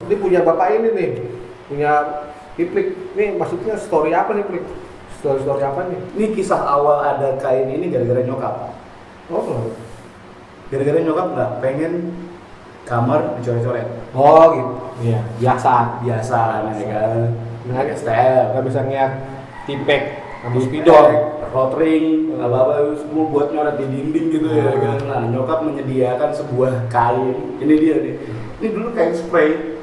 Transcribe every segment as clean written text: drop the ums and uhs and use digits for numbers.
Ini punya bapak ini nih, punya Kiplik. Nih maksudnya story apa nih, Plik? Story apa nih? Ini kisah awal ada kain ini gara-gara nyokap. Oh, kenapa? Gara-gara nyokap nggak pengen kamar dicoret-coret. Oh gitu. Iya, biasa. Biasa, ya kan. Nggak STL, nggak bisa ngeliat tipek sama spidol. rotring, apa-apa semua buat nyoret di dinding gitu ya kan. Nah, nyokap menyediakan sebuah kain. Ini dia nih. Ini dulu kain spray.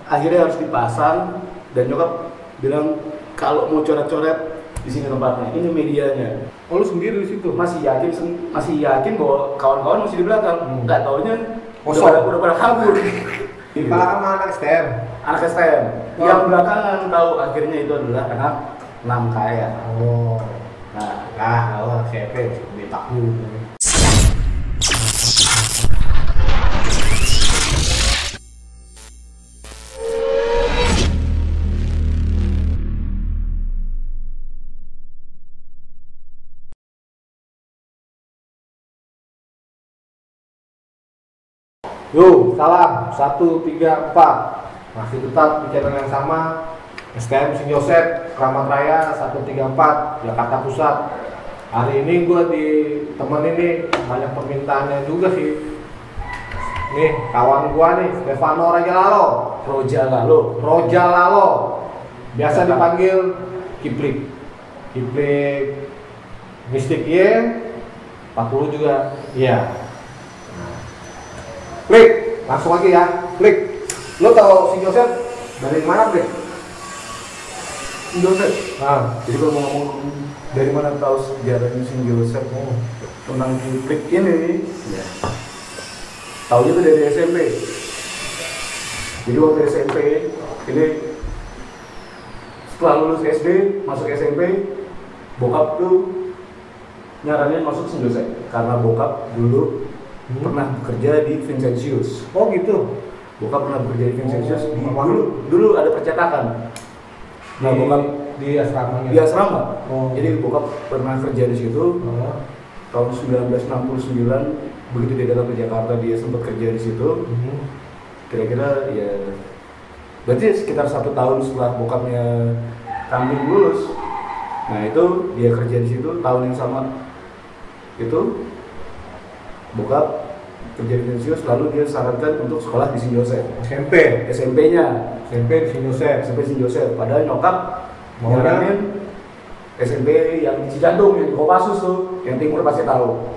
Akhirnya harus dipasang dan nyokap bilang kalau mau coret-coret di sini tempatnya. Ini medianya. Oh, lu sendiri di situ? Masih yakin bahwa kawan-kawan masih di belakang. Nggak taunya udah pada kabur. Kalau sama anak STM? Anak STM. Oh. Yang belakangan tahu akhirnya itu adalah anak 6 kaya. Oh. Nah, siapa di takut. Yo, salam 1, 3, 4. Masih tetap di channel yang sama, STM Sing Yosep, Kramat Raya 134, Jakarta Pusat. Hari ini gue ditemenin nih, banyak permintaannya juga sih. Nih, kawan gue nih, Stefano Rojalalo. Biasa dipanggil Kiplik. Kiplik Mistik Y, 40 juga. Iya. Plik, langsung aja ya. Plik, lo tau Sing Yosep dari mana, Plik? Sing Yosep. Nah, Jadi kalau mau ngomong dari mana tahu sejarahnya Sing Yosep tentang Kiplik ini, ya. Tahunya itu dari SMP. Jadi waktu SMP ini setelah lulus SD masuk SMP, bokap tuh nyaranin masuk Sing Yosep karena bokap dulu pernah bekerja di Vincentius. oh gitu. Bokap pernah bekerja di Vincentius. Dulu ada percetakan. Nah, bokap di asramanya. di asrama. Oh. Jadi bokap pernah kerja di situ. Tahun 1969 begitu dia datang ke Jakarta dia sempat kerja di situ. Kira-kira ya berarti sekitar 1 tahun setelah bokapnya kambing lulus. Nah, itu dia kerja di situ tahun yang sama. Itu bokap kerja di Vincentius, lalu dia sarankan untuk sekolah di Sing Yosep. SMP-nya SMP di Sing Yosep. SMP Sing Yosep. Padahal nyokap mau Maunya? nyaranin SMP yang di Cijantung, yang di Kopassus tuh, yang timur pasti tahu.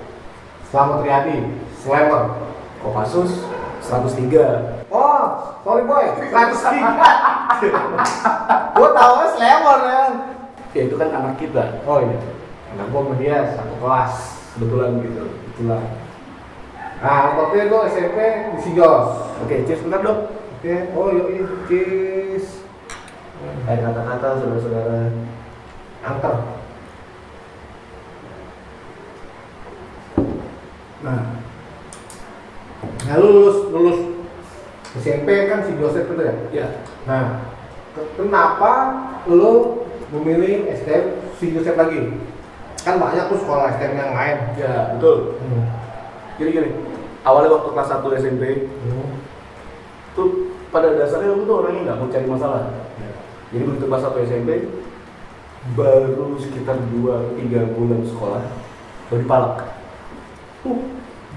Selamat Riyadi, Slammer. Kopassus 103. Oh, sorry boy, 103. Gua tahu Slammer ya. Ya itu kan anak kita. Oh iya, anak gua sama dia satu kelas. Kebetulan gitu. Kebetulan. Nah, waktu itu SMP di Sing Yos. Oke, cheers bentar dong. Oke, oh yoi, cheers. Ada kata-kata saudara-saudara. Anter. Nah, lulus SMP kan Sing Yosep itu ya? Ya. Nah, kenapa lu memilih STM Sing Yosep lagi? Kan banyak tuh sekolah STM yang lain. Ya, betul. Jadi gini, awalnya waktu kelas 1 SMP tuh pada dasarnya aku tuh orangnya nggak mau cari masalah. Jadi begitu kelas 1 SMP baru sekitar 2-3 bulan sekolah baru dipalak.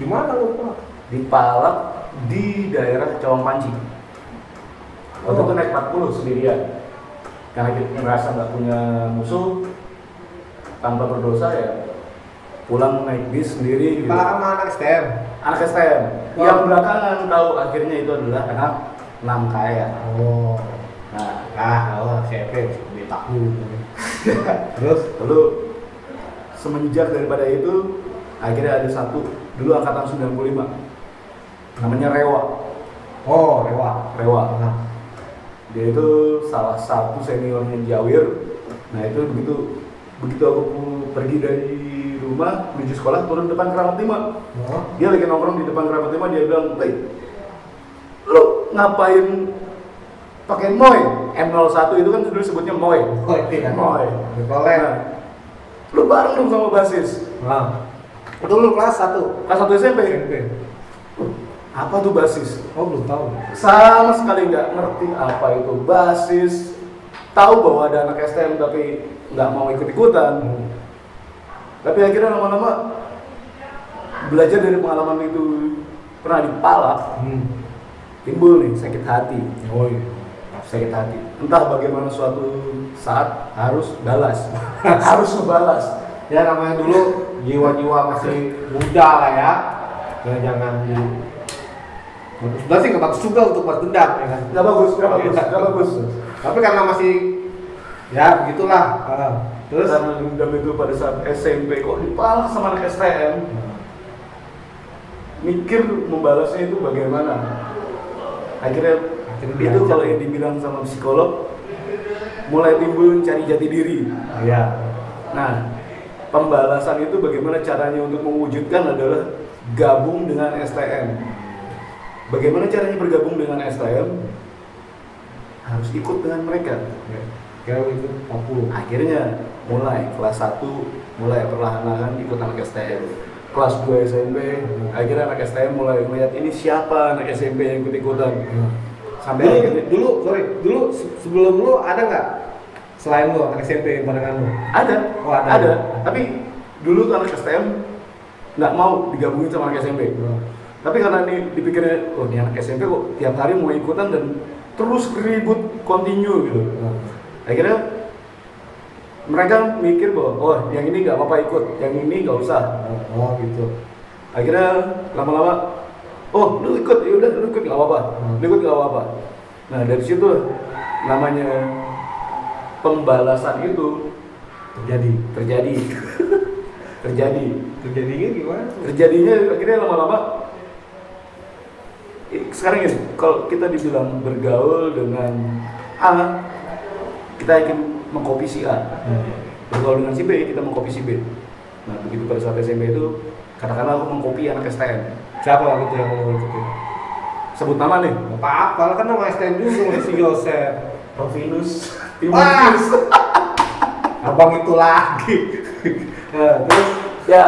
Di mana lu, Pak? Dipalak di daerah Cawang Panci. Waktu itu naik 40 sendirian. Karena kita merasa nggak punya musuh, tanpa berdosa ya pulang naik bis sendiri gitu. Kalau sama anak STM? Anak STM. Yang belakangan tahu akhirnya itu adalah anak 6 kaya. Oh. SMP di takut. Terus? Lalu semenjak daripada itu akhirnya ada satu dulu angkatan 95 namanya Rewa. Oh, Rewa. Nah. Dia itu salah satu seniornya Jawir. Nah, itu begitu aku pergi dari rumah menuju sekolah turun depan Keramat 5. Dia lagi nongkrong di depan Keramat 5, dia bilang, "Hey, lo ngapain pakai Moy?" M01 itu kan dulu sebutnya Moy. Moy. Nah. Lu bareng dong sama basis. Nah. Itu lu kelas 1? Kelas 1 SMP. Apa tuh basis? Oh belum tahu. Sama sekali nggak ngerti apa itu basis. Tahu bahwa ada anak STM tapi nggak mau ikut-ikutan. Tapi akhirnya lama-lama belajar dari pengalaman itu pernah dipalak, timbul nih sakit hati. Oh iya. Sakit hati. Entah bagaimana suatu saat harus balas, harus membalas. Ya namanya dulu jiwa-jiwa masih muda lah ya. Ya jangan sudah sih nggak bagus juga untuk balas dendam ya kan. Nggak bagus. Tapi karena masih ya begitulah. Terus karena dendam itu pada saat SMP kok dipalak sama anak STM. Mikir membalasnya itu bagaimana? Akhirnya itu kalau yang dibilang sama psikolog mulai timbul cari jati diri. Iya. Nah, pembalasan itu bagaimana caranya untuk mewujudkan adalah gabung dengan STM. Bagaimana caranya bergabung dengan STM? Harus ikut dengan mereka. Kira ikut 40. Akhirnya mulai kelas 1 mulai perlahan-lahan ikut anak STM. Kelas 2 SMP, akhirnya anak STM mulai melihat ini siapa anak SMP yang ikut-ikutan. Sampai dulu sebelum lu ada nggak selain lu anak SMP yang barengan lu? Ada. Oh, ada. Tapi dulu tuh anak STM nggak mau digabungin sama anak SMP. Tapi karena ini dipikirnya, oh ini anak SMP kok tiap hari mau ikutan dan terus ribut continue gitu. Akhirnya mereka mikir bahwa, oh yang ini nggak apa-apa ikut, yang ini nggak usah. Oh gitu. Akhirnya lama-lama, oh lu ikut, ya udah lu ikut nggak apa-apa, lu ikut nggak apa-apa. Nah dari situ namanya pembalasan itu terjadi. Terjadinya gimana? Terjadinya akhirnya lama-lama. Sekarang ini, kalau kita dibilang bergaul dengan A, kita ingin mengcopy si A. Bergaul dengan si B, kita mengcopy si B. Nah begitu pada saat SMP itu, katakanlah aku mengcopy anak STM. Siapa waktu itu yang mau ikutin? Sebut nama nih. Apa-apa, kan nama STM juga si Yosef. Rovinus. Abang itu lagi. Terus ya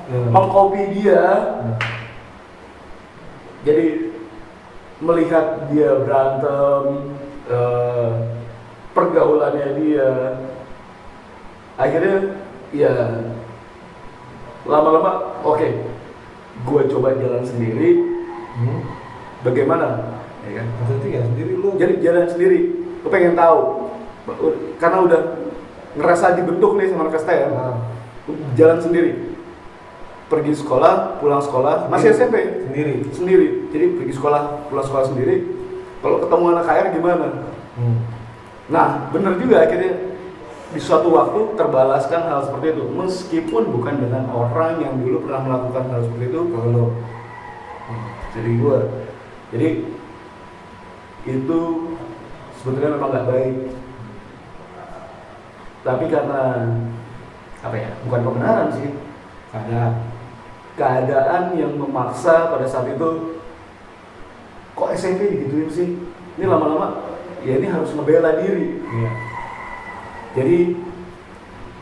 mengcopy dia. Jadi melihat dia berantem, pergaulannya dia, akhirnya ya lama-lama oke, gue coba jalan sendiri. Bagaimana? Ya kan? maksudnya ya sendiri lu. Jadi jalan sendiri, gue pengen tahu karena udah ngerasa dibentuk nih sama anak STM. Jalan sendiri, pergi sekolah, pulang sekolah, masih SMP sendiri. Jadi pergi sekolah, pulang sekolah sendiri. Kalau ketemu anak KR gimana? Nah, benar juga akhirnya di suatu waktu terbalaskan hal seperti itu, meskipun bukan dengan orang yang dulu pernah melakukan hal seperti itu. Kalau jadi gue, jadi itu sebetulnya memang nggak baik. Tapi karena apa ya? Bukan kebenaran sih. Keadaan yang memaksa pada saat itu. Kok SMP digituin sih? Ini lama-lama ya ini harus ngebela diri. Iya. Jadi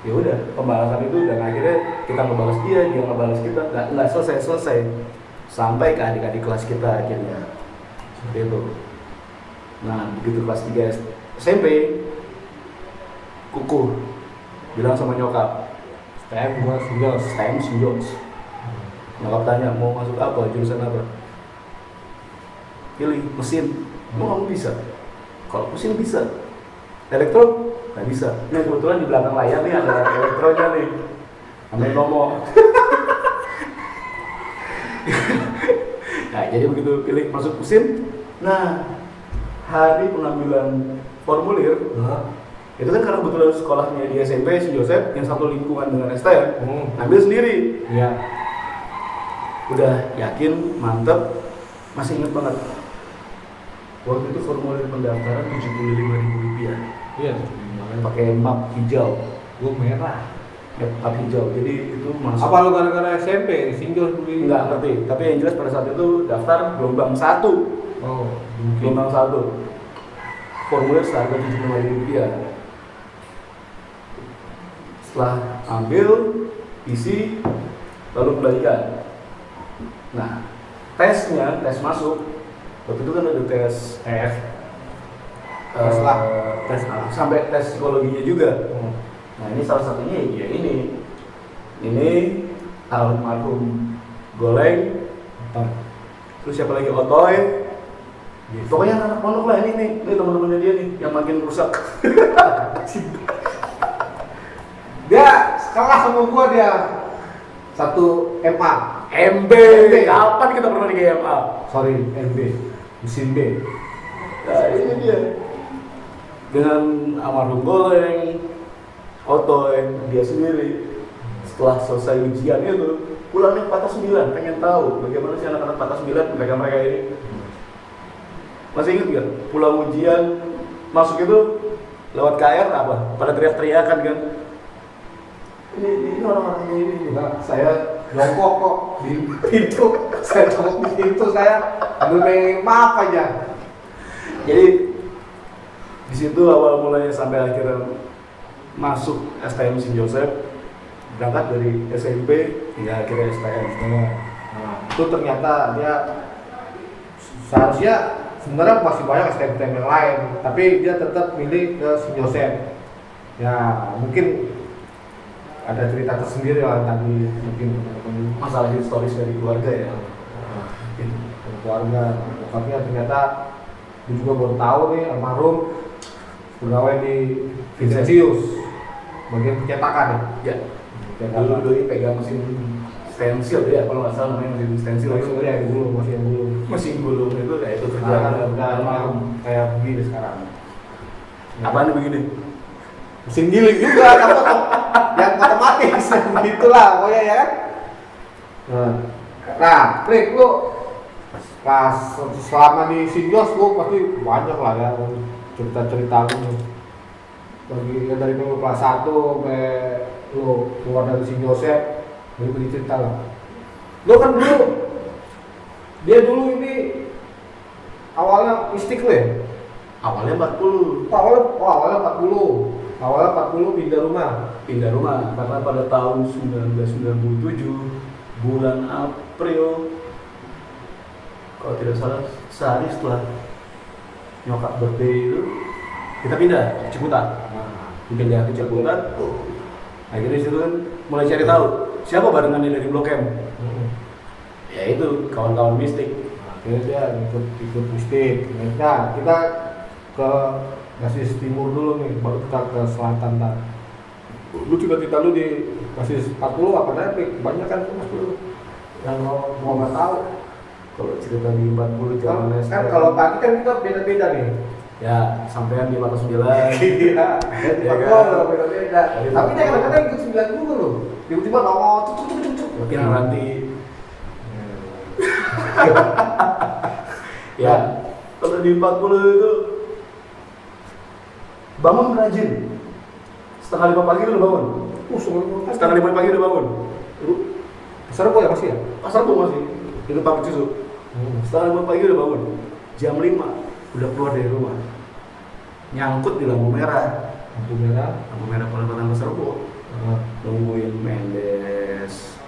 ya udah pembalasan itu dan akhirnya kita ngebalas dia ngebalas kita, nggak selesai sampai ke adik-adik kelas kita akhirnya seperti itu. Nah begitu kelas 3 SMP kukuh bilang sama nyokap, STM Sinjos. Nyokap tanya mau masuk apa, jurusan apa? Pilih mesin. Mau kamu bisa? Kalau mesin bisa. Elektro nggak bisa. Nah kebetulan di belakang layar nih ada elektronya nih. Ambil nomor. Nah jadi begitu pilih masuk mesin. Nah hari pengambilan formulir itu kan karena kebetulan sekolahnya di SMP si Joseph yang satu lingkungan dengan STM, ambil sendiri. Iya. Udah yakin, mantep, masih inget banget. Waktu itu formulir pendaftaran Rp75.000. Iya. Pakai map hijau. Gue merah. Ya, map hijau. Jadi itu masuk. Apa lu gara-gara SMP single beli? Enggak ngerti. Tapi yang jelas pada saat itu daftar gelombang 1. Oh, mungkin. Gelombang 1. Formulir seharga Rp75.000. Setelah ambil, isi, lalu kembalikan. Nah, tes masuk Waktu itu kan ada tes Tes lah. tes sampai tes psikologinya juga. Nah ini salah satunya ya ini almarhum Goleng, terus siapa lagi, Otoy. Pokoknya anak pondok lah, ini teman-temannya dia nih yang makin rusak. Dia sekelas sama gua dia. Satu MA. MB. Kapan kita pernah di GMA? Sorry, MB. Mesin B. Nah ini dia. Dengan almarhum Goleng, Otoy, dia sendiri. Setelah selesai ujian itu, pulangnya patah 9, pengen tahu bagaimana sih anak-anak patah 9 mereka ini. Masih ingat nggak? Pulang ujian, masuk itu lewat KR apa? Pada teriak-teriakan kan? Ini orang-orang ini. Nah, saya jongkok kok di pintu. Saya jongkok di pintu, saya ambil pengen maaf aja. Jadi di situ awal mulanya sampai akhirnya masuk STM St. Joseph, berangkat dari SMP hingga akhirnya STM. Nah, itu ternyata dia seharusnya sebenarnya masih banyak STM yang lain, tapi dia tetap milih ke St. Joseph. Ya mungkin ada cerita tersendiri lah tadi, mungkin Masalah historis dari keluarga ya. Keluarga, bokapnya ternyata dia juga baru tahu nih almarhum pegawai di Vincentius bagian pencetakan Ya. Dulu pegang mesin stensil ya, kalau nggak salah namanya mesin stensil. Masih yang dulu. Mesin gulung itu kayak itu kerjaan Udah almarhum kayak begini sekarang. Apaan begini? Mesin giling juga, yang otomatis, gitulah pokoknya ya kan. Nah, Rick, lu pas selama di Sinjos lu pasti banyak lah ya cerita-cerita lu. Dari dulu kelas 1 sampai lu keluar dari Sinjosep, beri cerita lah. Lu kan dulu, dia dulu ini awalnya mistik lu ya? Awalnya 40. Awalnya 40. Awalnya 40 pindah rumah Karena pada tahun 1997 bulan April, kalau tidak salah sehari setelah nyokap birthday itu kita pindah ke Ciputat. Pindah ke Ciputat. Akhirnya di situ kan mulai cari tahu siapa barengannya dari Blok M. Ya itu kawan-kawan mistik. Akhirnya dia ikut mistik. Nah, kita ke basis timur dulu nih, baru kita ke selatan. Lu cerita lu di basis 40 apa Nepik? Banyak kan tuh mas dulu yang mau nggak tahu. Kalau cerita di 40 Kan zaman kalau pagi kan kita beda-beda nih. ya sampean di 49. Iya. Ya Di kan? beda-beda. Tapi dia kadang-kadang ikut 9 juga loh. Tiba-tiba nongol cuk. Yang nanti ya kalau di 40 itu bangun rajin. Setengah 5 pagi udah bangun. Setengah 5 pagi udah bangun. Pasar Rebo ya masih ya? Pasar tuh masih di depan Cisu. Setengah 5 pagi udah bangun. Jam 5 udah keluar dari rumah. Nyangkut di lampu merah. Lampu merah perempatan Pasar Rebo. Nungguin Mendes,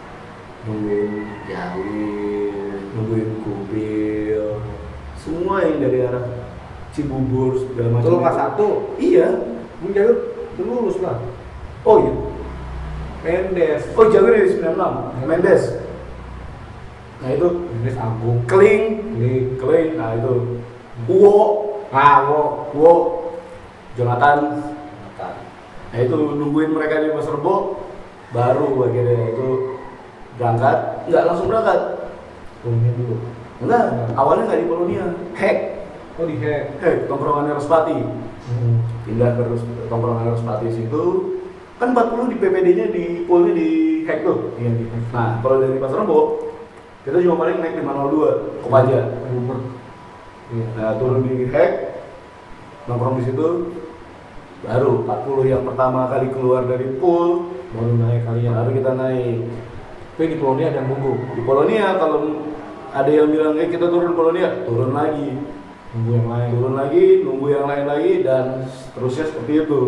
nungguin Jawi, nungguin Kubil. Semua yang dari arah Cibubur segala macam. Itu kelas 1? Iya. Mungkin lulus lah. Oh iya. Mendes. Oh jago dari 96. Mendes. Nah itu Mendes Agung. Keling. Nah itu Wo. Jonathan. Nah itu nungguin mereka di Pasar Rebo, baru akhirnya itu berangkat. Nggak langsung berangkat. Polonia dulu. Enggak, awalnya nggak di Polonia. Hack. Oh di Hack. Tongkrongan Erospati. Pindah ke tongkrongan Erospati situ. Kan 40 di PPD-nya di Polnya di Hack tuh. Iya di Hack. Nah, kalau dari Pasar Rebo, kita cuma paling naik 502 Kopaja. Iya. Nah, turun di Hack, nongkrong di situ. Baru 40 yang pertama kali keluar dari pool, Baru naik kalian. baru kita naik. Tapi di Polonia ada yang nunggu. Di Polonia kalau ada yang bilang kita turun Polonia, turun lagi. Nunggu yang lain. Turun lagi, nunggu yang lain lagi, dan seterusnya seperti itu.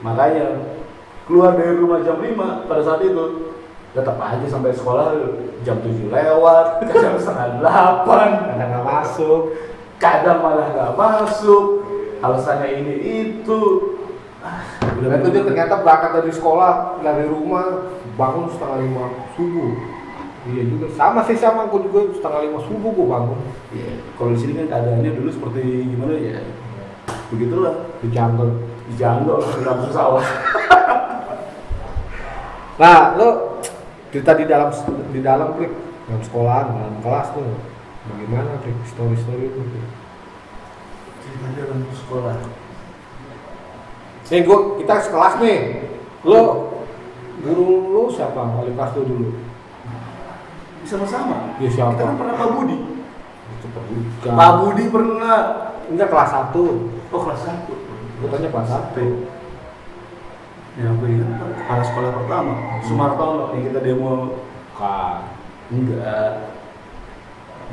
Makanya keluar dari rumah jam 5 pada saat itu tetap aja sampai sekolah jam 7 lewat, jam setengah 8, Kadang nggak masuk. kadang malah nggak masuk, alasannya ini itu. Dan itu dia ternyata berangkat dari sekolah, dari rumah, bangun 4:30 subuh. Iya juga, sama aku juga 4:30 subuh gue bangun. Iya, kalau di sini kan keadaannya dulu seperti gimana ya? Begitulah, Di jungle. di jangkau, di kampung sawah. Nah, lo cerita di dalam Prik, dalam sekolahan, dalam kelas tuh, bagaimana Prik, story itu? Cerita dalam sekolah. Nih kita sekelas nih, lo guru lo siapa? Wali kelas lo dulu? Sama-sama. Ya siapa? Kita kan pernah Pak Budi. Itu Bukan. Pak Budi pernah. Enggak kelas 1. Oh kelas 1. Gue tanya kelas 1. Ya aku ingat kepala sekolah pertama Sumartono yang kita demo. Bukan. Enggak.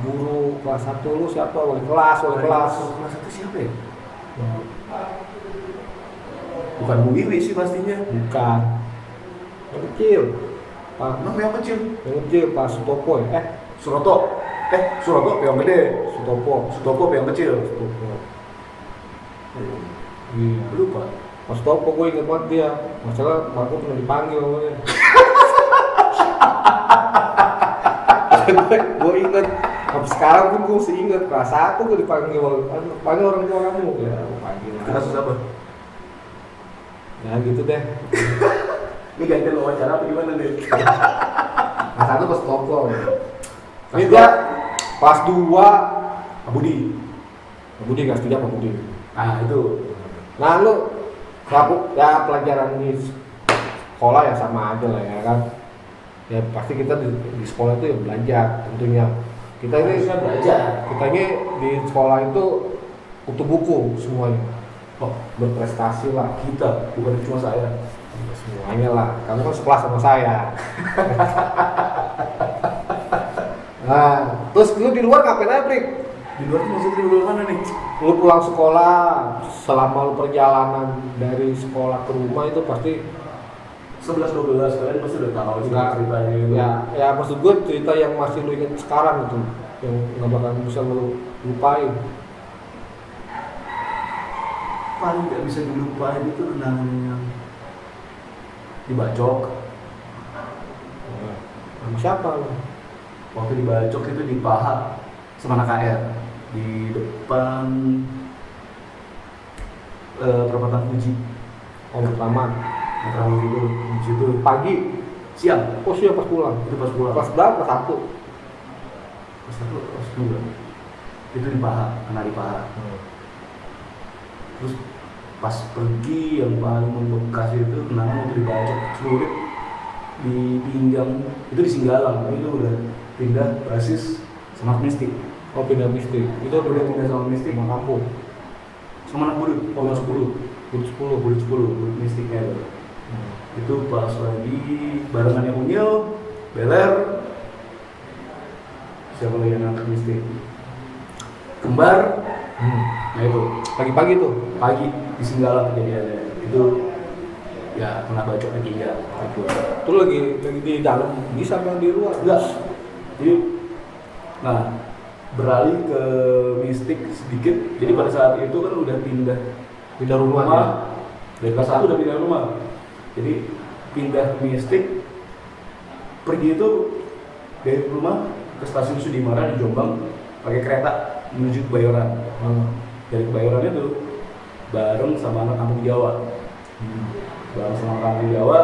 Guru kelas 1 lu siapa? Wali kelas. Kelas 1 siapa ya? Bukan Bu Wiwi sih pastinya. Bukan. Yang kecil. Pak. Emang yang kecil? Yang kecil Pak Sutopo ya? Suroto yang gede. Sutopo yang kecil. Sutopo. Iya. Lupa. Pas Topo gue inget banget dia, masalah aku pernah dipanggil namanya. Gue inget, sampai sekarang pun gue masih inget, kelas 1 gue dipanggil orang tua kamu. Ya, gue panggil. Kasus apa? Ya gitu deh. Ini ganti wawancara apa gimana nih? Kelas 1 pas Topo ya. Ini dia kelas 2 Pak Budi. kelas 3 Pak Budi. Nah itu. Nah lu ya pelajaran di sekolah ya sama aja lah ya kan. Ya pasti kita di sekolah itu ya belajar tentunya. Kita ini belajar. Kita ini di sekolah itu kutu buku semuanya. Oh, Berprestasi lah. kita, bukan cuma saya. Semuanya lah. Kamu kan sekelas sama saya. Nah, terus lu di luar ngapain aja, Prik? Di luar tuh maksudnya di luar mana nih? Lu pulang sekolah, selama lu perjalanan dari sekolah ke rumah itu pasti 11-12 kalian pasti udah tahu sih enggak ceritanya gitu. ya maksud gue cerita yang masih lu ingat sekarang itu, yang nggak bakal bisa lu lupain. Paling nggak bisa dilupain itu kenangan yang dibacok. Sama siapa lu? Waktu dibacok itu di paha sama anak KR di depan perempatan Fuji. Oh pertama. Pertama itu di situ Pagi. siang. Oh siang pas pulang. Itu pas pulang. Kelas berapa? Kelas 1. Kelas 1, kelas 2. Itu di paha, kena di paha. Terus pas pergi yang paling membekas itu kenangan waktu dibacok celurit di pinggang itu di Singgalang, tapi itu udah pindah basis Smart Mystic. Oh pindah mistik. Itu Udah pindah sama Mystic sama kampung. sama anak budut, Oh 10. budut 10 Mysticnya itu. Itu pas lagi barengannya Unyil, Beler, siapa lagi yang angkat Mystic? Kembar. Nah itu Pagi-pagi tuh. pagi di Singgalang kejadiannya itu ya kena bacok lagi ya itu. Itu lagi di dalam bisa apa di luar? Enggak. Jadi nah beralih ke Mistik sedikit. Jadi pada saat itu kan udah pindah rumah. Ya? Dari kelas 1 udah pindah rumah. Jadi pindah Mistik pergi itu dari rumah ke stasiun Sudimara di Jombang pakai kereta menuju Kebayoran. Dari Kebayoran itu bareng sama anak kampung Jawa. Bareng sama anak kampung Jawa,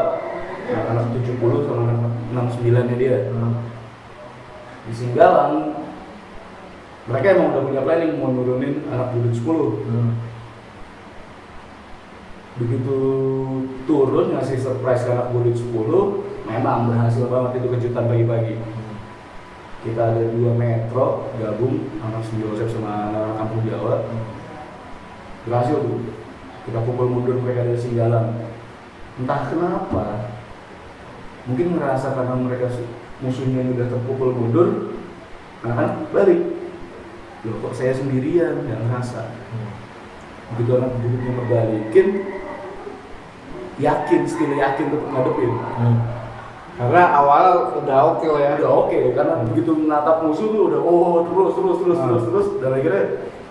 anak 70 sama anak 69 nya dia. Di Singgalang mereka emang udah punya planning mau nurunin anak budut 10. Begitu turun ngasih surprise ke anak budut 10, memang berhasil banget itu kejutan pagi-pagi. Kita ada 2 metro gabung anak St. Joseph sama anak kampung Jawa. Berhasil tuh. Kita pukul mundur mereka dari Singgalang. Entah kenapa, mungkin ngerasa karena mereka musuhnya udah terpukul mundur, kan balik. Loh kok saya sendirian, nggak ngerasa. Begitu anak budutnya ngebalikin, yakin tetap ngadepin. Karena awal udah oke lah ya. Udah oke, karena begitu menatap musuh tuh udah terus dan akhirnya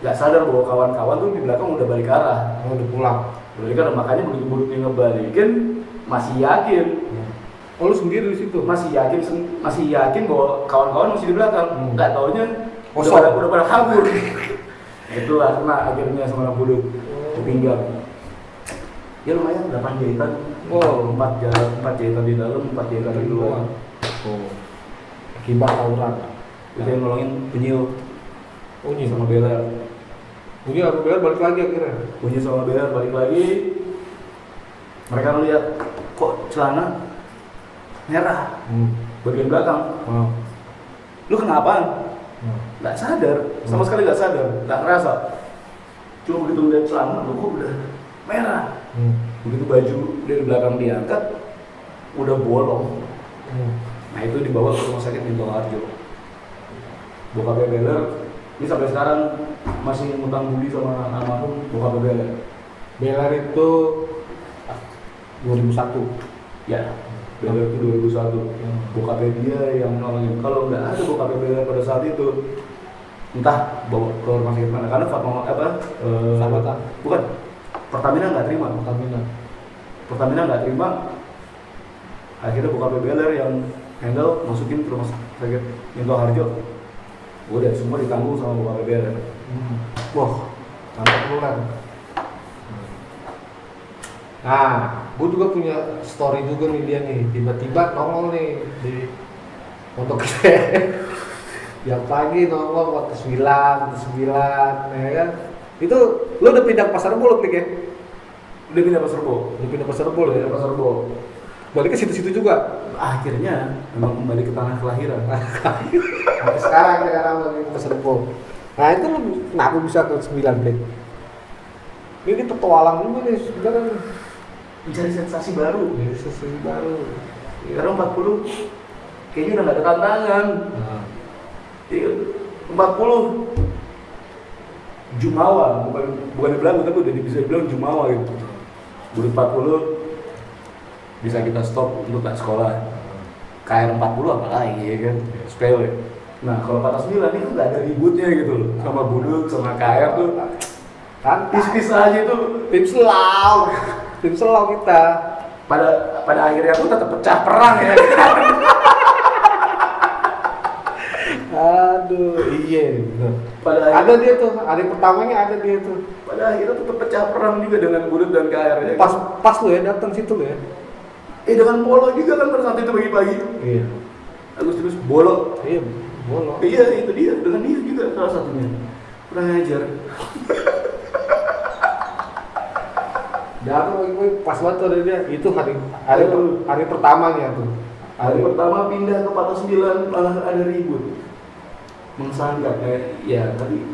nggak sadar bahwa kawan-kawan tuh di belakang udah balik arah. Oh, udah pulang. Balik arah, makanya begitu Budutnya ngebalikin masih yakin. Oh, lu sendiri di situ? Masih yakin bahwa kawan-kawan masih di belakang. Nggak taunya udah pada kabur. Itulah kena akhirnya sama anak Budut di pinggang. Ya lumayan 8 jahitan. Oh, 4 jahitan di dalam, 4 jahitan di luar. Oh. Akibat tawuran. Itu yang nolongin Unyil. Unyil Sama Bella. Unyil sama Bella balik lagi akhirnya. Unyil sama Bella balik lagi. Mereka ngeliat kok celana merah bagian belakang. Lu kenapa? Nggak sadar, sama sekali nggak sadar, nggak ngerasa. Cuma begitu lihat celana, kok udah merah. Begitu baju dari belakang diangkat, udah bolong. Nah itu dibawa ke rumah sakit Minto Harjo. Bokapnya Beller, ini sampai sekarang masih ngutang budi sama almarhum bokapnya Beller. Beller itu 2001. Ya, Beller itu 2001. Bokapnya dia yang nolongin. Kalau nggak ada bokapnya Beller pada saat itu, entah bawa ke rumah sakit mana. Karena Fatma Sahabatan. Bukan. Pertamina nggak terima. Pertamina nggak terima. Akhirnya bokapnya Beller yang handle masukin ke rumah sakit Minto Harjo. Udah semua ditanggung sama bokapnya Beller. Wah, mantap bulan. Nah, gue juga punya story juga nih dia nih. Tiba-tiba nongol nih di untuk yang pagi nongol waktu 9, ya kan? Itu lo udah pindah ke Pasar Rebo Klik ya? Udah pindah Pasar Rebo. Udah pindah Pasar Rebo ya? Pasar Rebo. Balik ke situ-situ juga. Akhirnya memang kembali ke tanah kelahiran. Sampai sekarang balik ke Pasar Rebo. Nah itu lo kenapa bisa ke 9 Klik? Ini petualang juga nih sebenarnya. Mencari sensasi baru. Sensasi baru. Sekarang 40 kayaknya udah nggak ada tantangan. Iya, 40 Jumawa, bukan di Belagu tapi udah bisa dibilang Jumawa gitu. Udah 40 bisa kita stop untuk tak sekolah. KR 40 apalagi ya kan, sepele. Nah kalau 49 ini kan nggak ada ributnya gitu loh, sama Budut, sama KR tuh kan pis-pis aja tuh, tim selau kita. Pada akhirnya aku tetap pecah perang ya. Aduh, iya. Ada dia tuh, hari pertamanya ada dia tuh. Pada akhirnya tetap pecah perang juga dengan Budut dan KR ya. Pas lu ya datang situ lu ya. Dengan Polo juga kan pada saat itu pagi-pagi. Iya. Agustinus Bolo. Iya, Bolo. Iya, itu dia, dengan dia juga salah satunya. Kurang ajar. Datang lagi pas banget tuh dia. Itu hari pertamanya tuh. Hari pertama pindah ke 49 malah ada ribut. Mengsanggah ya, tapi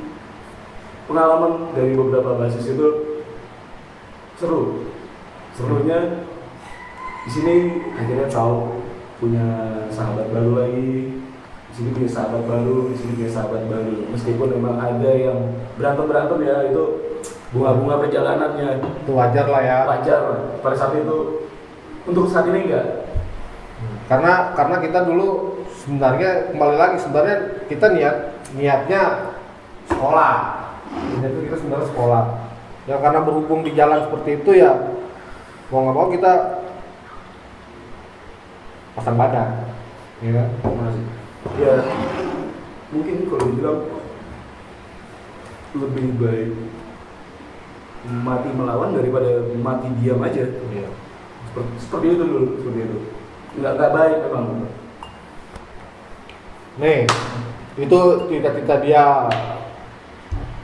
pengalaman dari beberapa basis itu serunya di sini akhirnya tahu punya sahabat baru lagi, di sini punya sahabat baru, di sini punya sahabat baru. Meskipun memang ada yang berantem ya, itu bunga-bunga perjalanannya. Itu wajar lah ya. Wajar pada saat itu. Untuk saat ini enggak. Karena kita dulu sebenarnya kembali lagi kita niatnya sekolah. Kita sebenarnya sekolah. Ya karena berhubung di jalan seperti itu ya mau nggak mau kita pasang badan, ya kan? Ya mungkin kalau dibilang lebih baik mati melawan daripada mati diam aja. Iya. Seperti itu dulu, seperti itu. Nggak baik memang. Nih, itu cita-cita dia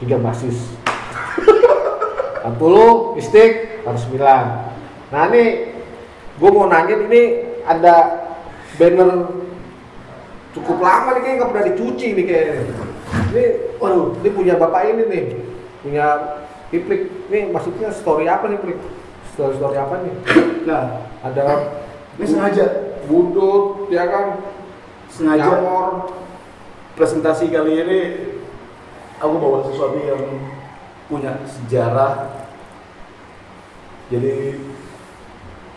3 basis. 40 istik harus 9. Nah ini gue mau nanya, ini ada banner cukup lama nih, kayaknya nggak pernah dicuci nih kayaknya. Ini, waduh, ini punya bapak ini nih, punya Iplik. Ini maksudnya story apa nih, Plik? Story apa nih? Nah, ada ini sengaja Budut, ya kan? Sengaja Nyamor. Presentasi kali ini aku bawa sesuatu yang punya sejarah. Jadi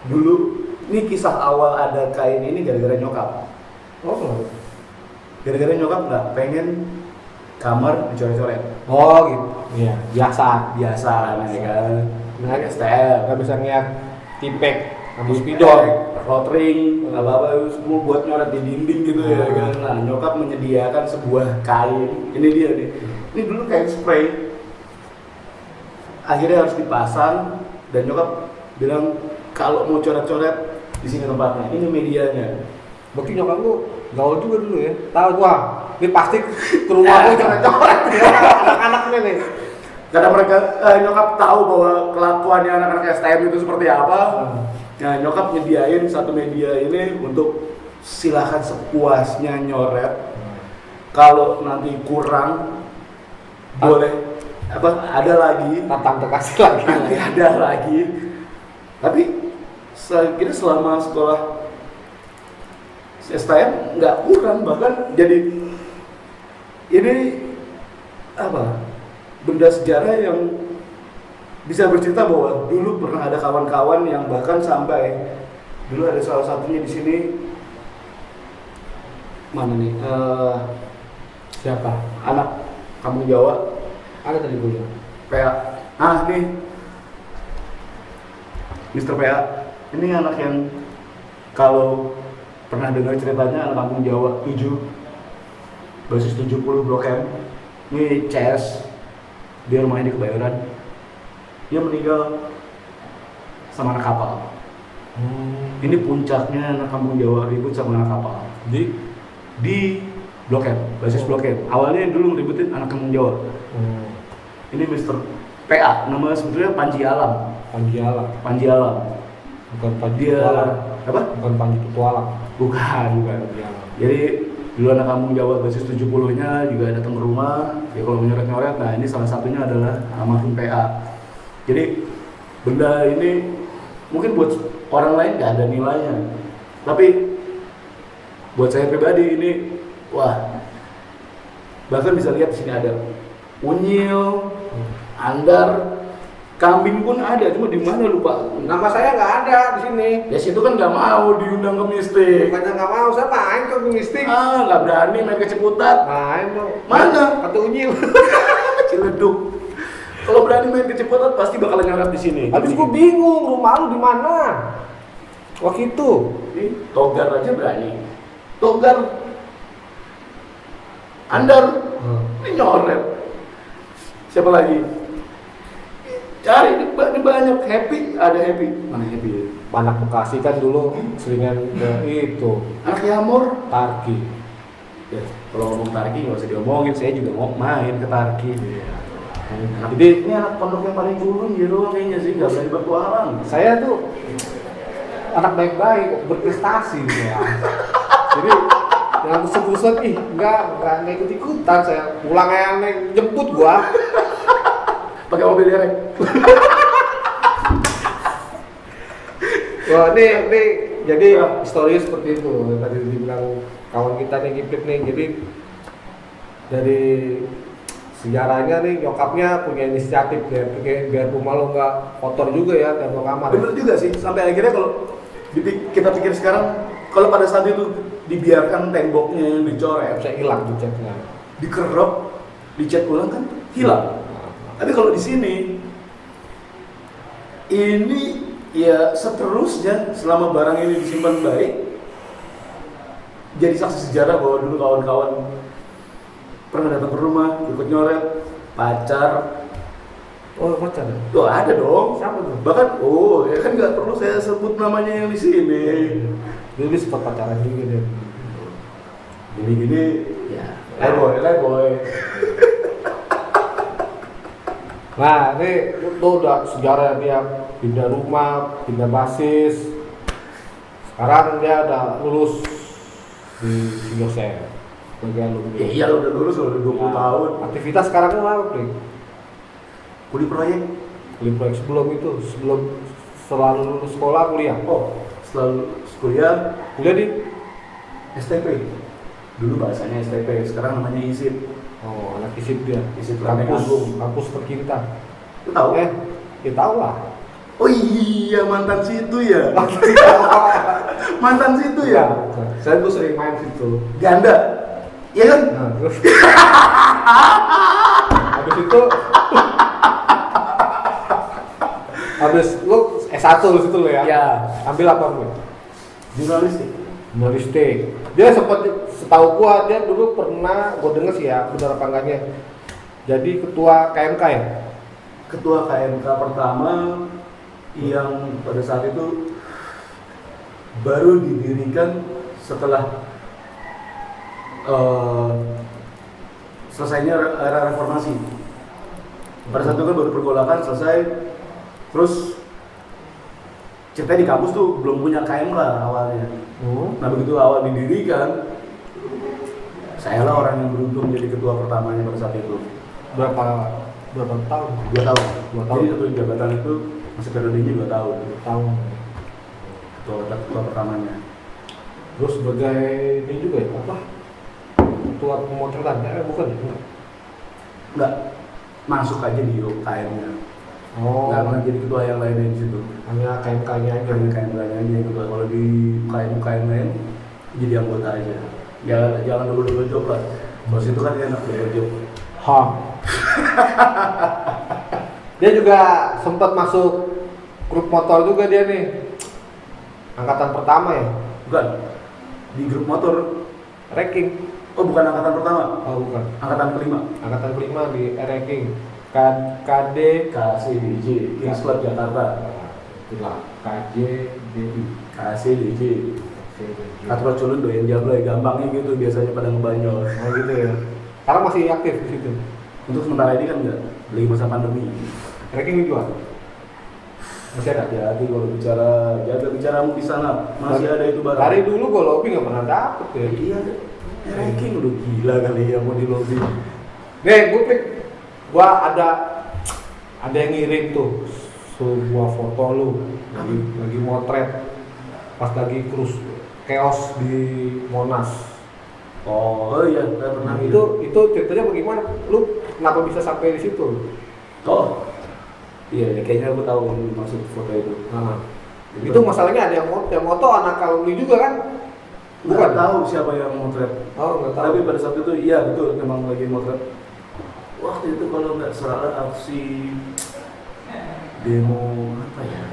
dulu ini kisah awal ada kain ini gara-gara nyokap. Oh, Gara-gara nyokap nggak pengen kamar dicoret-coret. oh gitu. Iya, biasa. biasa ya kan. Nah, STM, nggak bisa ngeliat tipek sama spidol. rotring, apa-apa semua buat nyoret di dinding gitu ya kan. Nah, nyokap menyediakan sebuah kain. Ini dia nih. Ini dulu kain spray. Akhirnya harus dipasang dan nyokap bilang kalau mau coret-coret di sini tempatnya. Ini medianya. Berarti nyokap lu gaul juga dulu ya? Tahu gua, ini pasti ke rumah gua coret-coret ya. Anak-anaknya nih. Karena mereka nyokap tahu bahwa kelakuannya anak-anak STM itu seperti apa. Nah, nyokap nyediain satu media ini untuk silahkan sepuasnya nyoret. Kalau nanti kurang boleh ada lagi. Tante kasih lagi. Nanti ada lagi. Tapi saya kira selama sekolah STM nggak kurang, bahkan jadi ini benda sejarah yang bisa bercerita bahwa dulu pernah ada kawan-kawan yang bahkan sampai dulu ada salah satunya di sini mana nih Siapa? anak kampung Jawa Ada tadi gue. PA nih Mr. PA ini anak yang kalau pernah dengar ceritanya anak kampung Jawa 7 basis 70 Blok M ini CS dia rumahnya di Kebayoran. Dia meninggal sama anak kapal. Ini puncaknya anak kampung Jawa ribut sama anak kapal di Blok M, basis Blok M. Awalnya yang dulu ngeributin anak kampung Jawa. Ini Mr. PA, nama sebetulnya Panji Alam. Panji Alam. Bukan Panji Dia Petualang. apa? Bukan Panji Petualang. Bukan. Panji Alam. Jadi dulu anak kampung Jawa basis 70-nya juga datang ke rumah. Ya kalau nyoret-nyoret, nah ini salah satunya adalah almarhum PA. Jadi benda ini mungkin buat orang lain nggak ada nilainya, tapi buat saya pribadi ini wah, bahkan bisa lihat di sini ada unyil, andar, kambing pun ada, cuma di mana lupa. Nama saya nggak ada di sini. Ya situ kan nggak mau diundang ke mistik. Bukannya nggak mau, saya main ke mistik. Nggak berani main ke Ciputat. Main dong. Mana? Kata unyil. Ciledug. Kalau berani main ke Ciputat pasti bakal ngarap di sini. Habis gue bingung rumah lu di mana. Waktu itu. Togar aja berani. Togar. Andar. Ini nyoret. Siapa lagi? Cari di banyak. Happy, ada Happy. Mana Happy ya? Anak Bekasi kan dulu seringan ke itu. Anak Yamor. Tarki. Ya, kalau ngomong Tarki nggak usah diomongin. Saya juga mau main ke Tarki. Jadi Ini anak pondok yang paling turun gitu kayaknya sih, nggak berani bertualang. saya tuh anak baik-baik, berprestasi gitu ya. Jadi yang pusat nggak ikut-ikutan, saya pulang yang jemput gua. Pakai mobil derek. Wah ini jadi historinya seperti itu. Tadi dibilang kawan kita nih Giplik nih, jadi dari sejarahnya nih nyokapnya punya inisiatif biar rumah lo nggak kotor juga ya tembok kamar. Bener juga sih, sampai akhirnya kalau kita pikir sekarang, kalau pada saat itu dibiarkan temboknya yang dicoret, Bisa hilang tuh catnya. dikerok, dicat ulang kan hilang. Tapi kalau di sini ini ya seterusnya selama barang ini disimpan baik, jadi saksi sejarah bahwa dulu kawan-kawan pernah datang ke rumah, ikut nyoret, pacar. Oh pacar? Tuh ada dong. Siapa tuh? Bahkan, ya kan nggak perlu saya sebut namanya yang di sini. Dulu sempat pacaran juga deh. Gini-gini, ya. Leboy. Nah ini tuh udah sejarah dia pindah rumah, pindah basis. Sekarang dia udah lulus di Singosel. Ya iya lo udah lulus, udah 20 tahun. Aktivitas sekarang apa, Prik? Kuli proyek. Sebelum selalu lulus sekolah kuliah. Oh, setelah kuliah Kuliah di STP. Dulu bahasanya STP, sekarang namanya ISIP. Oh, anak ISIP dia. ISIP Lenteng Agung. Kampus tercinta. Lu tahu? Ya tahu lah. Oh iya, mantan situ ya. Mantan situ ya. Saya tuh sering main situ. Ganda. Iya kan? Nah, terus habis itu Habis lu S1 lu situ lu ya? Ya. Ambil apa lu? Jurnalistik. Jurnalistik. Dia sempat, setahu gua dia dulu pernah, gua denger sih ya, benar apa enggaknya. Jadi ketua KMK ya? Ketua KMK pertama yang pada saat itu baru didirikan setelah selesainya era reformasi. Pada saat itu kan baru pergolakan selesai, terus ceritanya di kampus tuh belum punya KMK awalnya. Nah begitu awal didirikan, saya lah orang yang beruntung jadi ketua pertamanya pada saat itu. Berapa tahun? 2 tahun. 2 tahun. Jadi satu jabatan itu masih periodenya 2 tahun. 2 tahun. Ketua pertamanya. Terus sebagai ini juga ya, apa? Ketua pemotretan, bukan ya? Enggak, masuk aja di KM-nya. Oh. Nggak pernah jadi ketua yang lainnya di situ. Hanya KMK-nya aja. Hanya KM-nya aja yang ketua. Kalau di KM lain, jadi anggota aja. Jangan dulu job lah. Kalau situ kan enak dulu job. Dia juga sempat masuk grup motor juga dia nih. Angkatan pertama ya? Bukan. Di grup motor Ranking. Oh, bukan angkatan pertama. Oh, bukan. Angkatan kelima. Angkatan kelima di ranking. KD KCDJ, Kings Club Jakarta. Itulah KJDI. KCDJ. Katro culun doyan jablay, gampangnya gitu biasanya pada ngebanyol. Oh gitu ya. Sekarang masih aktif di situ. Untuk sementara ini kan enggak, lagi masa pandemi. Ranking dijual. Masih ada. Hati-hati kalau bicara, jaga bicaramu di sana. Masih ada itu barang. Dari dulu gue lobby nggak pernah dapet ya. Iya, ranking udah gila kali ya mau di lobby. Nih, gue ada yang ngirim tuh sebuah foto lu lagi motret pas lagi cruise chaos di Monas. Oh iya, saya pernah. Nah, itu ceritanya bagaimana? Lu kenapa bisa sampai di situ? Oh, iya, kayaknya aku tahu maksud foto itu. Nah, itu masalahnya ada yang moto anak alumni juga kan? Bukan tahu siapa yang motret. Oh, nggak tahu. Tapi pada saat itu iya betul, memang lagi motret. Waktu itu kalau nggak salah aksi demo apa ya?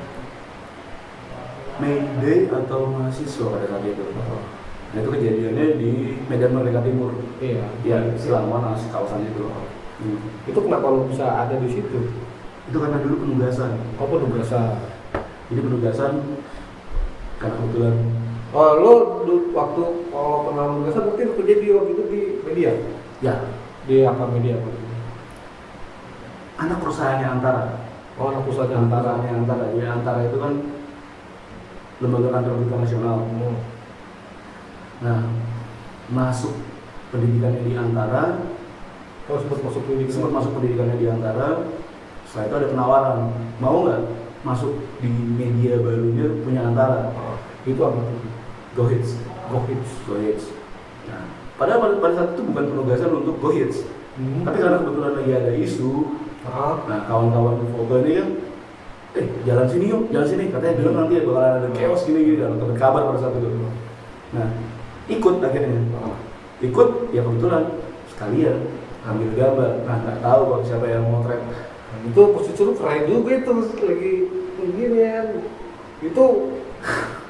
May Day atau mahasiswa pada saat itu. Nah itu kejadiannya di Medan Merdeka Timur. Iya. Ya, Silang Monas kawasan itu. Itu kenapa lu bisa ada di situ? Itu karena dulu penugasan. Oh, penugasan. Jadi penugasan karena kebetulan. Oh, lu waktu kalau pernah penugasan berarti lu kerja di waktu itu di media? Ya. Di apa media? Anak perusahaannya Antara. Oh, anak perusahaannya Antara. Antara. Ya Antara itu kan lembaga kantor berita nasional. Nah, masuk pendidikannya di Antara. Oh, sempat masuk pendidikannya di Antara. Setelah itu ada penawaran, mau nggak masuk di media barunya punya Antara? Itu apa? Go-Hits. Nah, padahal pada saat itu bukan penugasan untuk Go-Hits. Tapi karena kebetulan lagi ada isu, nah kawan-kawan foto ini kan, jalan sini yuk, katanya bilang nanti bakalan ada chaos gini, dalam kabar pada saat itu. Nah, ikut akhirnya. Ikut, ya kebetulan sekalian ambil gambar. Nah, nggak tahu kok siapa yang motret. Nah, itu posisi lu keren juga itu lagi begini ya. Itu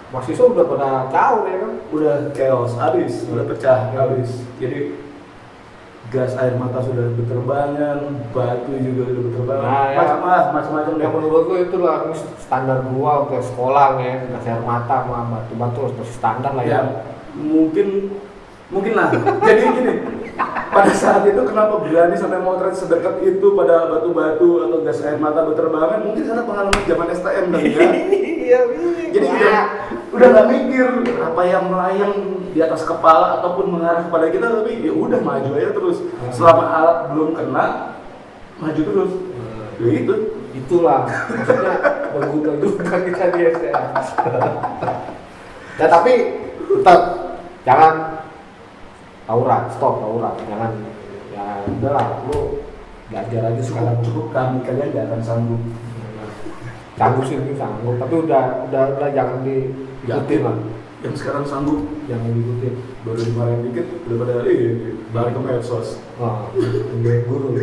mahasiswa udah pada caur ya kan? Udah chaos, habis, udah pecah, habis. Jadi gas air mata sudah berterbangan, batu juga sudah berterbangan. Nah, macam-macam. Yang menurut gue itu lah standar gua untuk sekolah ya, gas air mata sama batu-batu harus standar lah ya. Mungkin lah. Jadi gini, pada saat itu kenapa berani sampai motret sedekat itu pada batu-batu atau gas air mata berterbangan? Mungkin karena pengalaman zaman STM kan ya. Iya. Jadi udah nggak mikir apa yang melayang di atas kepala ataupun mengarah kepada kita, tapi ya udah maju aja terus. Selama alat belum kena, maju terus. Ya itu. Itulah maksudnya berguna juga kita di STM. Ya tapi tetap jangan tawuran, jangan ya udahlah lu belajar aja sekarang. Cukup kalian nggak akan sanggup. Sanggup sih mungkin sanggup, tapi udah jangan diikutin lah. Yang sekarang sanggup jangan diikutin. Baru dimarahin dikit udah pada balik ke medsos. Wah, guru.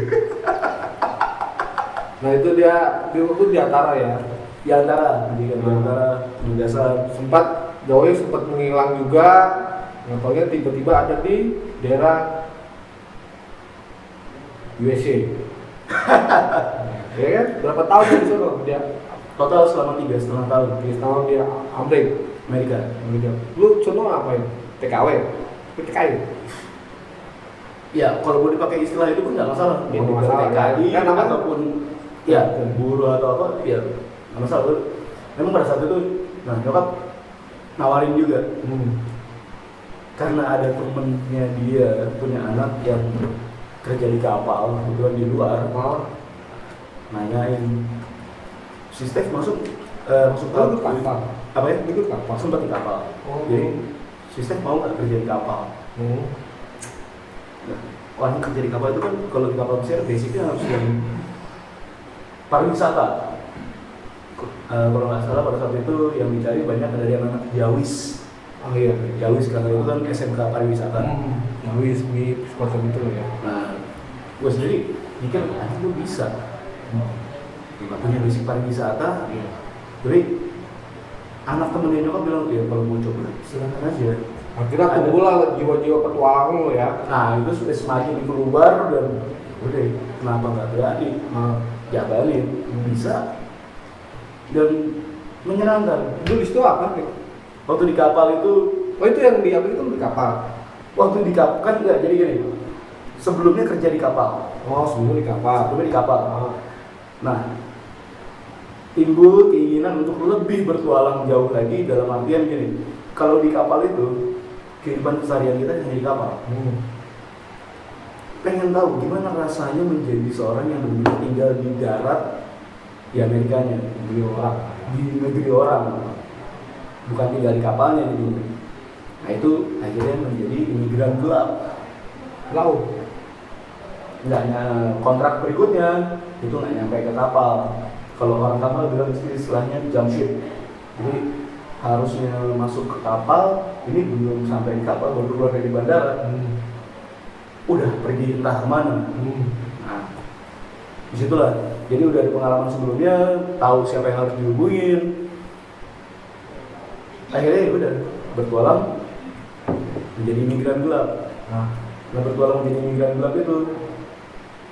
Nah itu dia di Antara ya. di antara penugasan. Sempat Doi sempat menghilang juga, nggak taunya tiba-tiba ada di daerah USA. Ya kan? Berapa tahun di sana dia? Total selama 3,5 tahun. 3 tahun dia Amerika. Lu contoh apa ya? TKW? TKI? Ya, kalau mau dipakai istilah itu pun nggak masalah. Nggak masalah, TKI ya. Kan ataupun ya buruh atau apa, ya nggak masalah. Memang pada saat itu, nah nyokap nawarin juga. Karena ada temennya dia punya anak yang kerja di kapal, kebetulan di luar, nanyain si Steph masuk kapal. Apa ya? Itu kapal. Sempat di kapal. Jadi si Steph mau nggak kerja di kapal? Orang kerja di kapal itu kan kalau di kapal besar basicnya harus yang pariwisata. Kalau nggak salah pada saat itu yang dicari banyak dari anak Jawis. Oh iya, Jawis karena itu kan SMK pariwisata. Jawis, MIP, seperti itu ya. Nah, gue sendiri mikir, gue bisa. Nggak punya basic pariwisata. Jadi anak temennya nyokap bilang, ya kalau mau coba silakan aja. Akhirnya tumbuh lah jiwa-jiwa petualang lo ya. Nah itu sudah semakin keluar dan udah kenapa nggak berani jabalin bisa dan menyenangkan. Dulu di situ apa nih? Waktu di kapal itu, Oh itu yang diambil itu di kapal. waktu di kapal kan nggak jadi gini. Sebelumnya kerja di kapal. Oh sebelumnya di kapal. Sebelumnya di kapal. Nah timbul keinginan untuk lebih bertualang jauh lagi dalam artian gini. Kalau di kapal itu kehidupan keseharian kita hanya di kapal. Pengen tahu gimana rasanya menjadi seorang yang benar-benar tinggal di darat di Amerikanya, di negeri orang, bukan tinggal di kapalnya di dunia. Nah itu akhirnya menjadi imigran gelap. Laut. Nggak kontrak berikutnya itu nggak nyampe ke kapal. Kalau orang kapal bilang istilahnya jump ship. Jadi harusnya masuk ke kapal, ini belum sampai di kapal, baru keluar dari bandara, udah pergi entah kemana. Nah, disitulah. Jadi udah ada pengalaman sebelumnya, tahu siapa yang harus dihubungin. Akhirnya ya udah bertualang menjadi migran gelap. Nah, bertualang menjadi migran gelap itu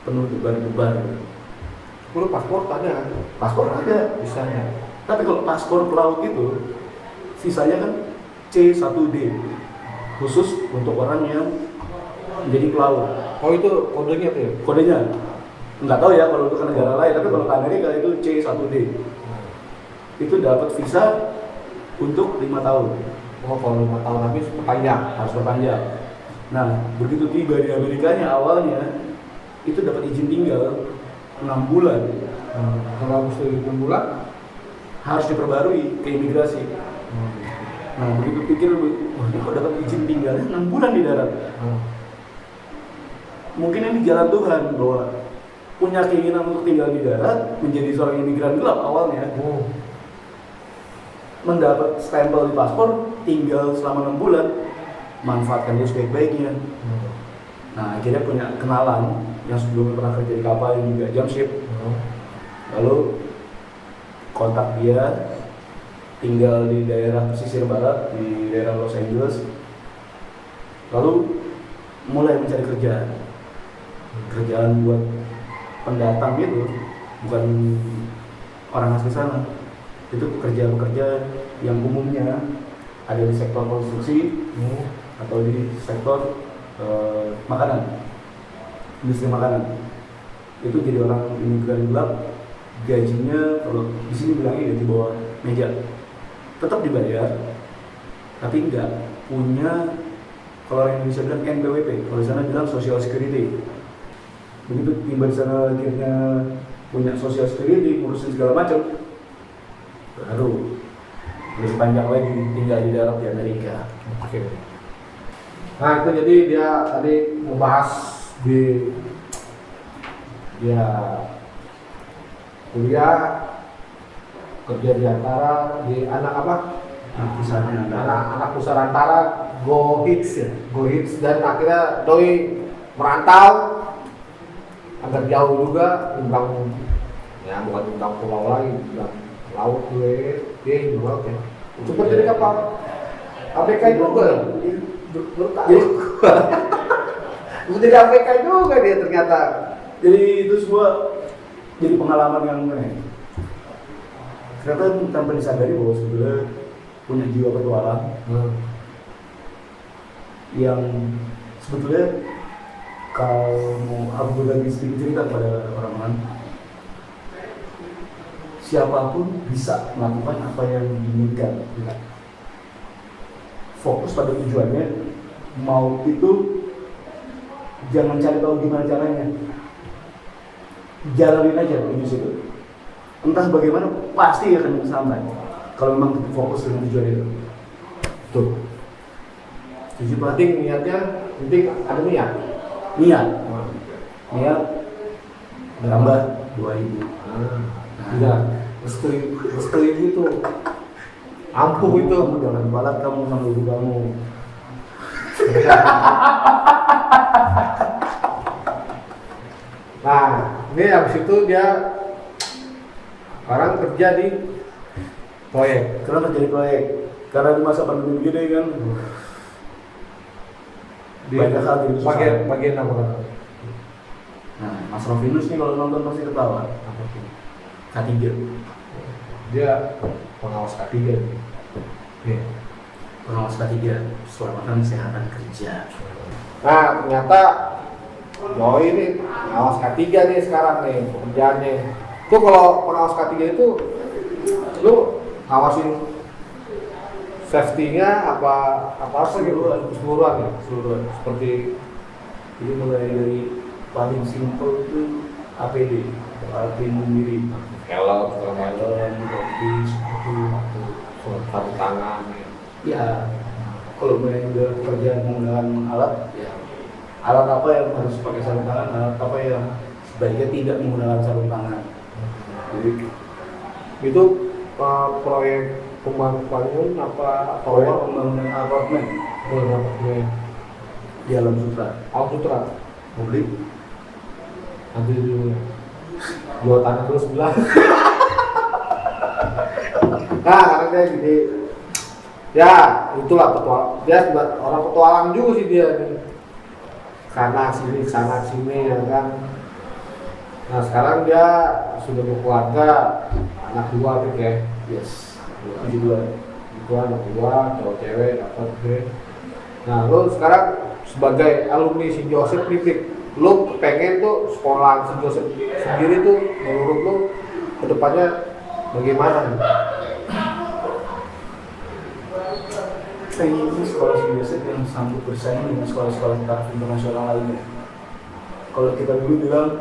penuh debar-debar. Lu paspor ada kan? Paspor ada, Bisanya. tapi kalau paspor pelaut itu sisanya kan C1D khusus untuk orang yang menjadi pelaut. Oh itu kodenya tuh ya? Kodenya nggak tahu ya kalau untuk ke negara lain, tapi kalau ke Amerika itu C1D. Itu dapat visa untuk 5 tahun. Oh kalau 5 tahun habis Harus perpanjang. Nah begitu tiba di Amerikanya awalnya itu dapat izin tinggal 6 bulan. Kalau habis 6 bulan harus diperbarui ke imigrasi. Nah begitu pikir, wah ini kok dapat izin tinggalnya 6 bulan di darat. Mungkin ini jalan Tuhan bahwa punya keinginan untuk tinggal di darat, menjadi seorang imigran gelap awalnya. Mendapat stempel di paspor, tinggal selama 6 bulan, manfaatkan dia sebaik-baiknya. Nah akhirnya punya kenalan yang sebelumnya pernah kerja di kapal yang juga jump ship. Lalu kontak dia, tinggal di daerah pesisir barat, di daerah Los Angeles. Lalu mulai mencari kerjaan buat pendatang gitu, bukan orang asli sana. Itu pekerja-pekerja yang umumnya ada di sektor konstruksi atau di sektor makanan, industri makanan. Itu jadi orang imigran gelap. Gajinya kalau di sini bilangnya gaji bawah meja, tetap dibayar, tapi enggak punya, kalau orang Indonesia bilang NPWP, kalau di sana bilang Social Security. Begitu tiba di sana akhirnya punya Social Security, ngurusin segala macam, baru lebih panjang lagi tinggal di darat di Amerika. Oke. Nah itu jadi dia tadi membahas di dia kuliah, kerja di antara di anak apa? Anak usaha antara Go Hits ya, Go Hits, dan akhirnya Doi merantau agak jauh juga, timbang ya bukan timbang pulau lagi, timbang laut gue, dia jual kan. Cepet jadi kapal. ABK juga. Jadi jadi ABK juga dia ternyata. Jadi itu semua jadi pengalaman yang ternyata tanpa disadari bahwa sebetulnya punya jiwa petualang yang sebetulnya kalau aku berbagi sedikit cerita pada orang-orang, siapapun bisa melakukan apa yang diinginkan. Fokus pada tujuannya, mau itu jangan cari tahu gimana caranya, jalanin aja menuju situ. Entah bagaimana pasti akan sampai. Kalau memang fokus dengan tujuan itu. Tuh. Jadi penting niatnya, penting ada niat. Niat nambah 2.000. Tidak, mesti itu ampuh itu. Kamu jangan balat kamu sama ibu kamu. Nah, ini habis itu dia orang kerja di proyek. Karena terjadi proyek. Karena di masa pandemi begini kan. Di bagian apa kan? Nah, Mas Rovinus nih kalau nonton pasti ketawa. K3. Dia pengawas K3. Yeah. Pengawas K3, keselamatan kesehatan kerja. Nah, ternyata ini pengawas K3 nih sekarang nih pekerjaannya. Tuh kalau pengawas K3 itu lu ngawasin safety-nya apa keseluruhan ya? Keseluruhan. Seperti jadi mulai dari paling simpel itu APD, alat pelindung diri, helm, topi, sepatu, sarung tangan. Ya, kalau mulai udah pekerjaan menggunakan alat, ya alat apa yang harus pakai sarung tangan, alat apa yang sebaiknya tidak menggunakan sarung tangan. Jadi itu proyek pembangunan apa proyek pembangunan apartemen di Alam Sutra. Alam Sutra Mau beli? nanti dulu jual tanah terus sebelah. Nah karena dia gini ya itulah dia orang petualang juga sih dia nih. Sana sini ya kan. Nah sekarang dia sudah berkeluarga, anak 2 tuh kayak Yes. Itu anak 2 cowok cewek dapat deh. Nah lu sekarang sebagai alumni si Joseph Pipik, lu pengen tuh sekolah si Joseph sendiri tuh menurut lu kedepannya bagaimana? Pengen sekolah si Joseph yang sanggup bersaing dengan sekolah-sekolah taraf internasional lainnya. Kalau kita dulu bilang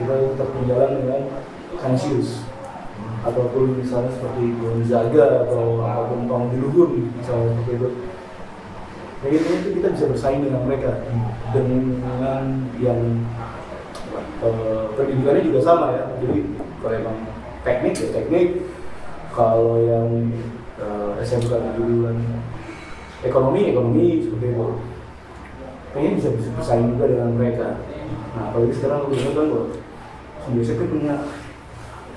kita tetap berjalan dengan Kanisius ataupun misalnya seperti Gonzaga atau apapun Tong Diluhur misalnya seperti itu. Kayak gitu itu kita bisa bersaing dengan mereka dengan yang pendidikannya juga sama ya. Jadi kalau emang teknik ya teknik, kalau yang SMK jurusan ekonomi seperti itu. Kayaknya bisa bersaing juga dengan mereka. Nah, apalagi sekarang udah kan bahwa biasanya punya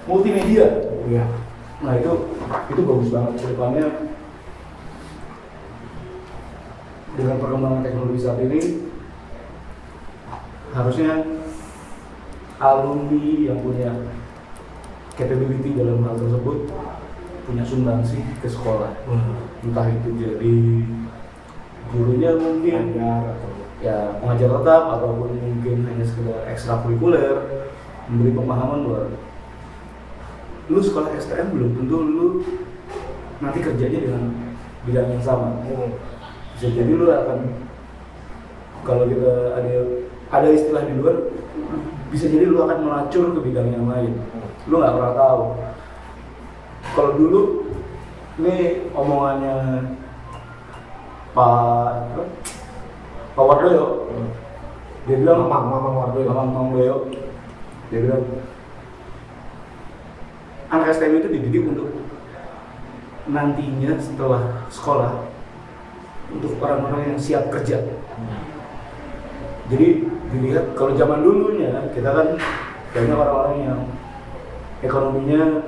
multimedia. Iya. Nah itu bagus banget ke depannya. Dengan perkembangan teknologi saat ini, harusnya alumni yang punya capability dalam hal tersebut punya sumbangsi ke sekolah. Entah itu jadi gurunya mungkin ya pengajar tetap ataupun mungkin hanya sekedar ekstrakurikuler, memberi pemahaman bahwa lu sekolah STM belum tentu lu nanti kerjanya dengan bidang yang sama. Bisa jadi lu akan, kalau kita ada istilah di luar, bisa jadi lu akan melacur ke bidang yang lain. Lu nggak pernah tahu. Kalau dulu ini omongannya Pak Wardoyo, dia bilang Mamang Wardoyo, dia bilang anak STM itu dididik untuk nantinya setelah sekolah untuk orang-orang yang siap kerja. Jadi dilihat kalau zaman dulunya kita kan banyak orang-orang yang ekonominya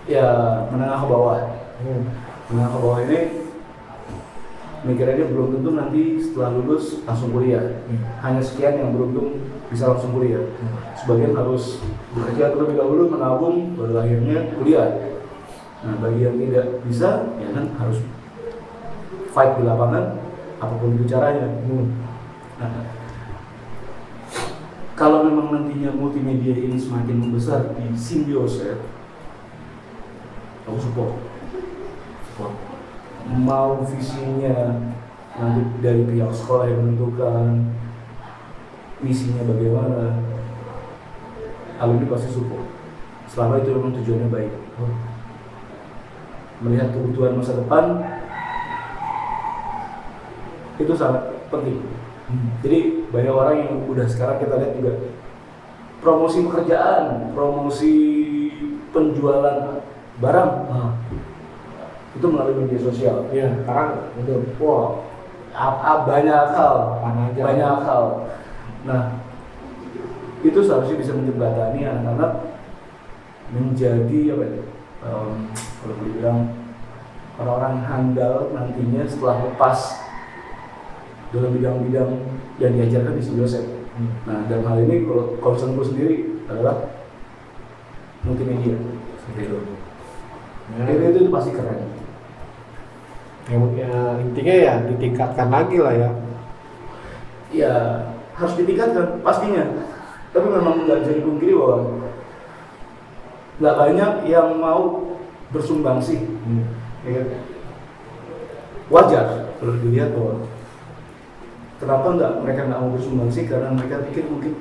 ya menengah ke bawah. Menengah ke bawah ini mikirnya dia belum tentu nanti setelah lulus langsung kuliah. Hanya sekian yang beruntung bisa langsung kuliah. Sebagian harus bekerja terlebih dahulu, menabung, baru akhirnya kuliah. Nah, bagi yang tidak bisa, ya kan harus fight di lapangan, apapun itu caranya. Nah, kalau memang nantinya multimedia ini semakin membesar di Symbioset, aku support. Mau visinya nanti dari pihak sekolah yang menentukan, misinya bagaimana, alumni pasti support. Selama itu memang tujuannya baik. Melihat kebutuhan masa depan itu sangat penting. Jadi banyak orang yang udah sekarang kita lihat juga promosi pekerjaan, promosi penjualan barang itu melalui media sosial. Iya, sekarang itu Banyak banyak hal. Nah, itu seharusnya bisa menjembatani anak-anak menjadi apa ya? Kalau boleh bilang orang-orang handal nantinya setelah lepas dalam bidang-bidang yang diajarkan di Symbioset. Nah, dalam hal ini kalau concern gue sendiri adalah multimedia. Itu pasti keren. Ya, intinya ya ditingkatkan lagi lah ya. Ya harus ditingkatkan pastinya. Tapi memang nggak jadi pungkiri bahwa nggak banyak yang mau bersumbangsi. Ya. Wajar kalau dilihat bahwa kenapa mereka nggak mau bersumbangsi, karena mereka pikir mungkin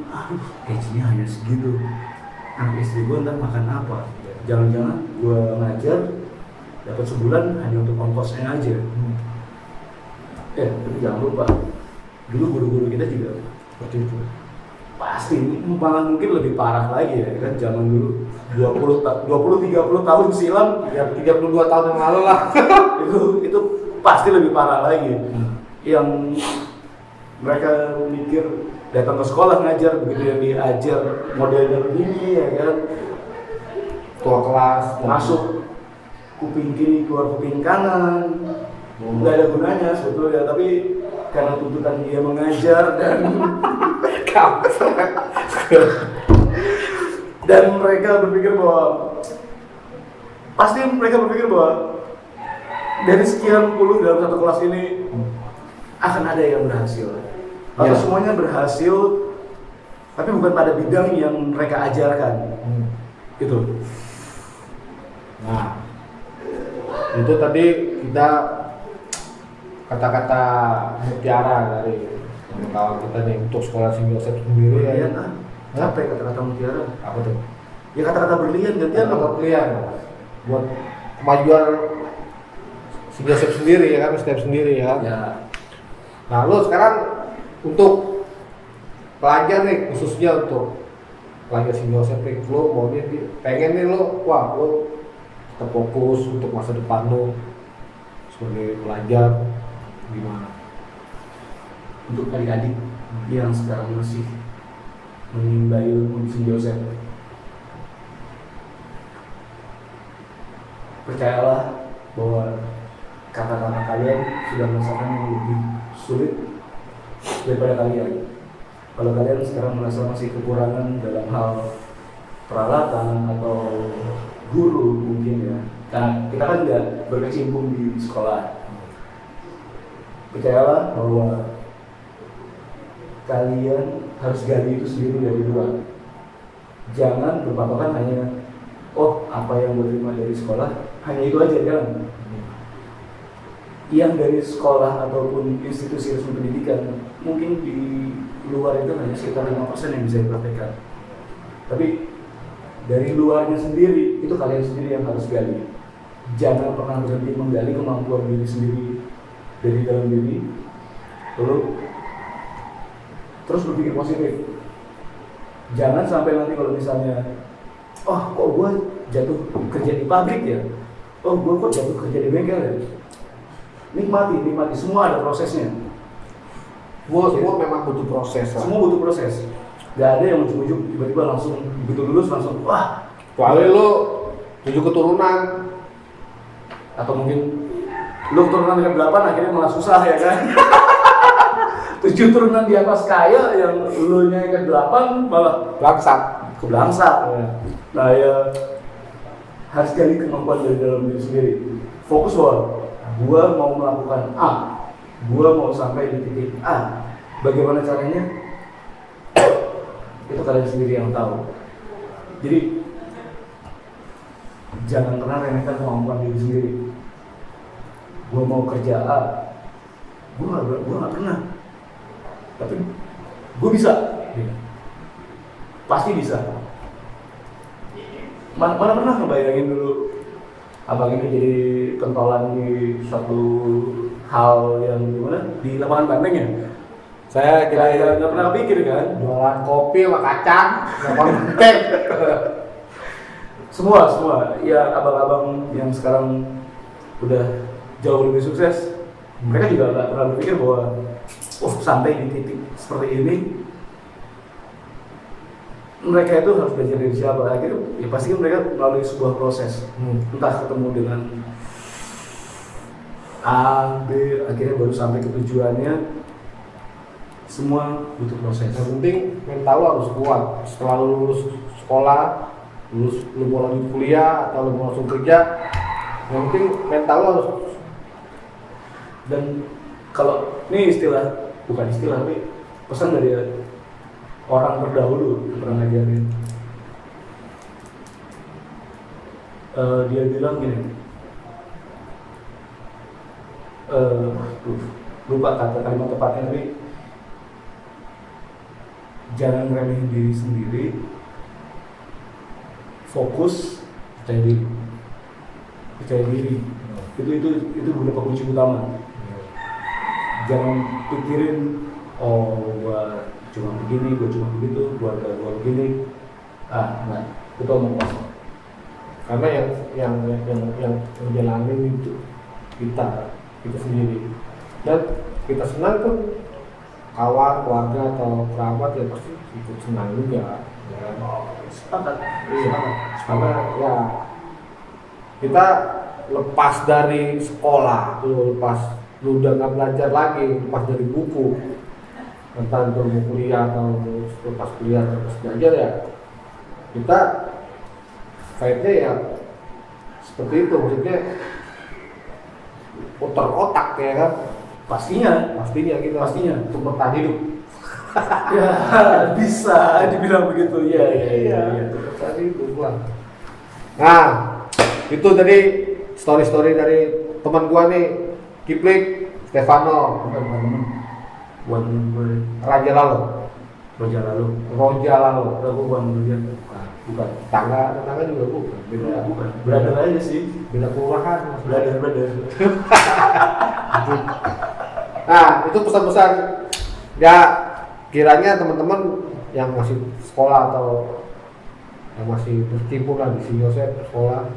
gajinya hanya segitu, anak istri gue ntar makan apa, jangan-jangan gue ngajar dapat sebulan hanya untuk ongkosnya aja. Tapi jangan lupa, dulu guru-guru kita juga seperti itu. Pasti malah mungkin lebih parah lagi ya kan, zaman dulu 20-30 tahun silam, Ya 32 tahun yang lalu lah. itu pasti lebih parah lagi. Yang mereka mikir datang ke sekolah ngajar, begitu yang diajar modelnya begini ya kan, Tua kelas masuk kuping kiri keluar kuping kanan, nggak ada gunanya sebetulnya, tapi karena tuntutan dia mengajar dan mereka berpikir bahwa dari sekian puluh dalam satu kelas ini akan ada yang berhasil atau semuanya berhasil, tapi bukan pada bidang yang mereka ajarkan. Gitu. Nah, itu tadi kita kata-kata mutiara dari kawan kita nih untuk sekolah Symbioset sendiri. Berlian capek kata-kata mutiara. Apa tuh? Ya kata-kata berlian gantian Kata berlian buat kemajuan Symbioset sendiri ya kan, step sendiri ya kan. Ya. Nah, lo sekarang untuk pelajar nih, khususnya untuk pelajar Symbioset nih, lo maunya pengen nih lo terfokus untuk masa depan lo sebagai pelajar gimana? Untuk adik-adik yang sekarang masih menimba ilmu di Symbioset, percayalah bahwa kakak-kakak kalian sudah merasakan yang lebih sulit daripada kalian. Kalau kalian sekarang merasa masih kekurangan dalam hal peralatan atau guru mungkin ya, karena kita kan nggak berkecimpung di sekolah, percayalah bahwa kalian harus gali itu sendiri dari luar. Jangan berpatokan hanya apa yang gue terima dari sekolah hanya itu aja, jangan. Yang dari sekolah ataupun institusi resmi pendidikan mungkin di luar itu hanya sekitar 5% yang bisa dipraktekkan, tapi dari luarnya sendiri itu kalian sendiri yang harus gali. Jangan pernah berhenti menggali kemampuan diri sendiri dari dalam diri, lalu terus berpikir positif. Jangan sampai nanti kalau misalnya kok gue jatuh kerja di pabrik ya, gue kok jatuh kerja di bengkel ya. Nikmati, semua ada prosesnya. Semua memang butuh proses lah. Semua butuh proses. Gak ada yang ujung-ujung tiba-tiba langsung begitu lulus langsung Kecuali lu 7 keturunan atau mungkin lu keturunan dengan 8 akhirnya malah susah ya kan. 7 turunan di atas kaya yang lu nya ke 8 malah keblangsak. Ya. Nah ya harus gali kemampuan dari dalam diri sendiri. Fokus bahwa gua mau melakukan A, gua mau sampai di titik A. Bagaimana caranya? Itu kalian sendiri yang tahu. Jadi jangan pernah remehkan kemampuan diri sendiri. Gua mau kerja A, gua nggak pernah. Tapi gua bisa. Pasti bisa. Mana pernah ngebayangin dulu abang ini jadi pentolan di suatu hal yang gimana di lapangan banteng ya? Saya Nggak pernah pikir kan? jualan kopi sama kacang, lapangan banteng. Semua ya abang-abang yang sekarang udah jauh lebih sukses, mereka juga nggak pernah berpikir bahwa sampai di titik seperti ini mereka itu harus belajar dari siapa. Akhirnya ya pasti kan mereka melalui sebuah proses, entah ketemu dengan A, B, akhirnya baru sampai ke tujuannya. Semua butuh proses. Yang penting mental lo harus kuat. Setelah lu lulus sekolah, lu mau lanjut kuliah atau lu mau langsung kerja, yang penting mental lo harus. Dan kalau ini bukan istilah tapi pesan dari orang terdahulu pernah ngajarin. Dia bilang gini, lupa kalimat tepatnya, tapi jangan remehin diri sendiri, fokus, percaya diri. Itu beberapa kunci utama. Jangan pikirin gua cuma begini, gua cuma begitu, gua begini. Nah, itu omong kosong. Karena yang menjalani itu kita sendiri. Dan kita senang pun kawan, keluarga atau kerabat ya pasti ikut senang juga. Ya. Sepakat. Karena ya kita lepas dari sekolah, lu udah nggak belajar lagi, lepas dari buku, entah itu mau kuliah atau lepas kuliah terus belajar ya, kita fight-nya ya seperti itu, maksudnya putar otak ya kan. Pastinya untuk bertahan hidup. Ya bisa dibilang begitu ya. Untuk bertahan hidup lah. Nah itu tadi story dari teman gua nih, Kiplik Stefano, Raja Lalu. Bukan. Tangga juga bukan. Bukan. Brother aja sih. Beda kelurahan. Brother. Nah, itu pesan-pesan ya, kiranya teman-teman yang masih sekolah atau yang masih berkecimpung lah di Sint Joseph sekolah,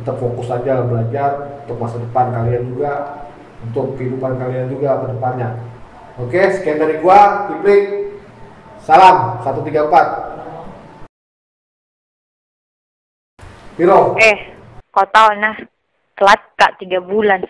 tetap fokus aja belajar untuk masa depan kalian juga, untuk kehidupan kalian juga ke depannya. Oke, sekian dari gua, Kiplik. Salam 134. Piro? Kau tahu nah, telat Kak 3 bulan.